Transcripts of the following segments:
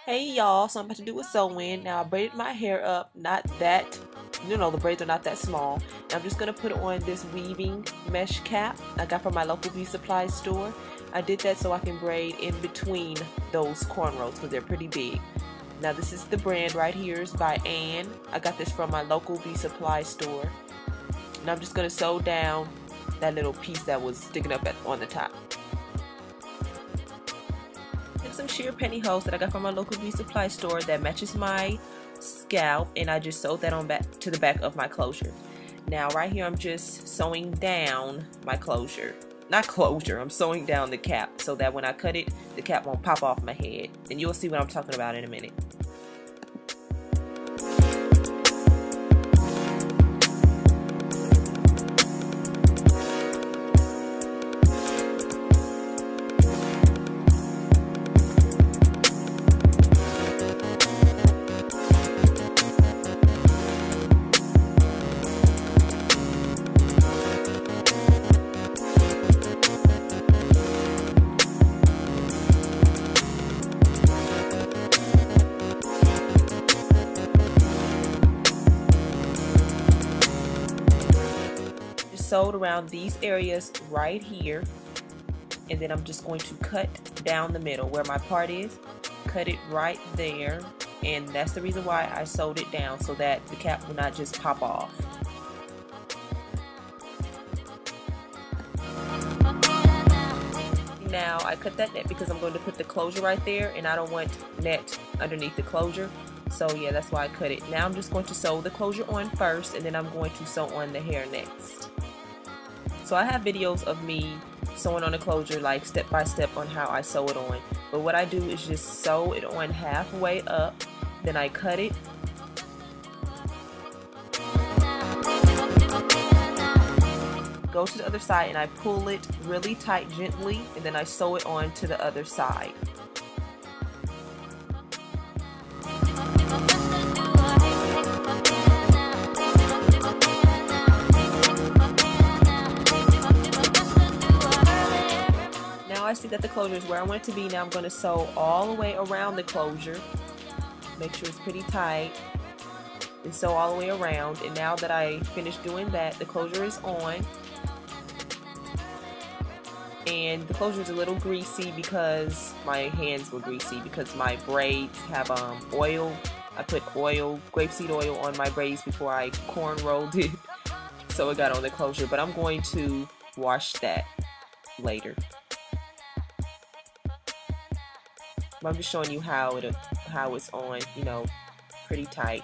Hey y'all, so I'm about to do a sew-in. Now I braided my hair up, not that, the braids are not that small. And I'm just going to put on this weaving mesh cap I got from my local beauty supply store. I did that so I can braid in between those cornrows because they're pretty big. Now this is the brand right here, it's by Ann. I got this from my local beauty supply store. And I'm just going to sew down that little piece that was sticking up on the top. Some sheer pantyhose that I got from my local beauty supply store that matches my scalp, and I just sewed that on back to the back of my closure. Now right here I'm just sewing down my closure. Not closure, I'm sewing down the cap so that when I cut it, the cap won't pop off my head. And you'll see what I'm talking about in a minute. Sewed around these areas right here, and then I'm just going to cut down the middle where my part is, cut it right there, and that's the reason why I sewed it down, so that the cap will not just pop off. Now I cut that net because I'm going to put the closure right there, and I don't want net underneath the closure. So yeah, that's why I cut it. Now I'm just going to sew the closure on first, and then I'm going to sew on the hair next. So I have videos of me sewing on the closure, like step by step on how I sew it on. But what I do is just sew it on halfway up, then I cut it. Go to the other side and I pull it really tight gently, and then I sew it on to the other side. I see that the closure is where I want it to be. Now I'm going to sew all the way around the closure. Make sure it's pretty tight. And sew all the way around. And now that I finished doing that, the closure is on. And the closure is a little greasy because my hands were greasy because my braids have oil. I put oil, grapeseed oil on my braids before I cornrowed it. So it got on the closure. But I'm going to wash that later. I'm just showing you how it's on, pretty tight.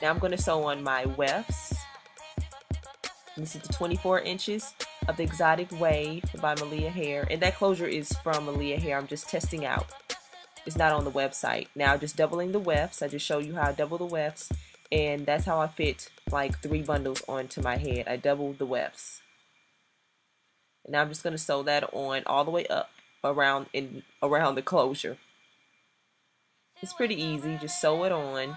Now I'm going to sew on my wefts. This is the 24 inches of the Exotic Wave by Malia Hair, and that closure is from Malia Hair. I'm just testing out. It's not on the website. Now just doubling the wefts. I just show you how I double the wefts, and that's how I fit like 3 bundles onto my head. I doubled the wefts. And now I'm just going to sew that on all the way up around the closure. It's pretty easy, just sew it on.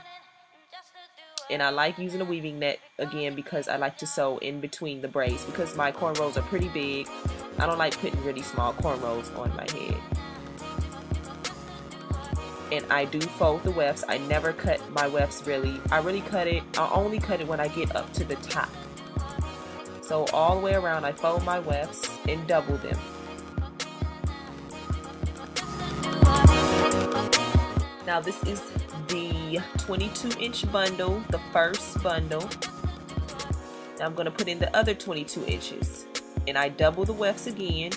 And I like using a weaving net again because I like to sew in between the braids because my cornrows are pretty big. I don't like putting really small cornrows on my head. And I do fold the wefts. I never cut my wefts really. I only cut it when I get up to the top. So all the way around I fold my wefts and double them. Now this is the 22-inch bundle, the first bundle. Now I'm going to put in the other 22 inches. And I double the wefts again.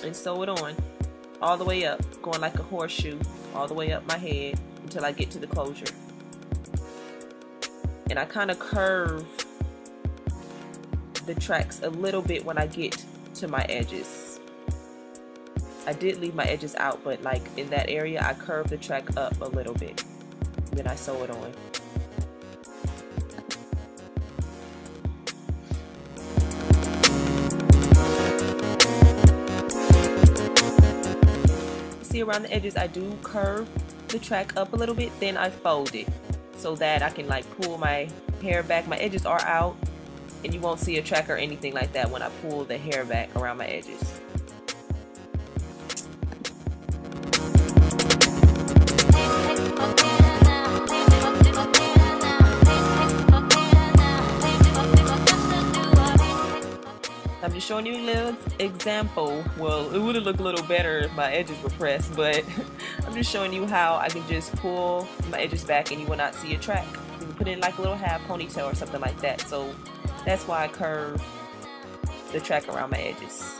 And sew it on all the way up, going like a horseshoe, all the way up my head until I get to the closure. And I kind of curve the tracks a little bit when I get to my edges. I did leave my edges out, but like in that area I curve the track up a little bit. Then I sew it on. See, around the edges I do curve the track up a little bit, then I fold it so that I can like pull my hair back. My edges are out and you won't see a track or anything like that when I pull the hair back around my edges. I'm just showing you a little example. Well, it would have looked a little better if my edges were pressed, but I'm just showing you how I can just pull my edges back and you will not see a track. You can put in like a little half ponytail or something like that. So that's why I curve the track around my edges.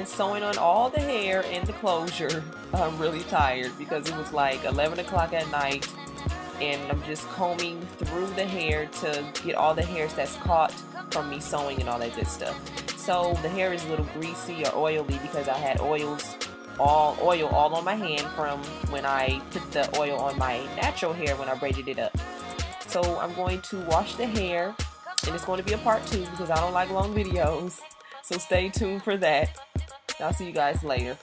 Sewing on all the hair and the closure. I'm really tired because it was like 11 o'clock at night and I'm just combing through the hair to get all the hairs that's caught from me sewing and all that good stuff. So the hair is a little greasy or oily because I had oil all on my hand from when I put the oil on my natural hair when I braided it up. So I'm going to wash the hair, and it's going to be a part 2 because I don't like long videos. So stay tuned for that. I'll see you guys later.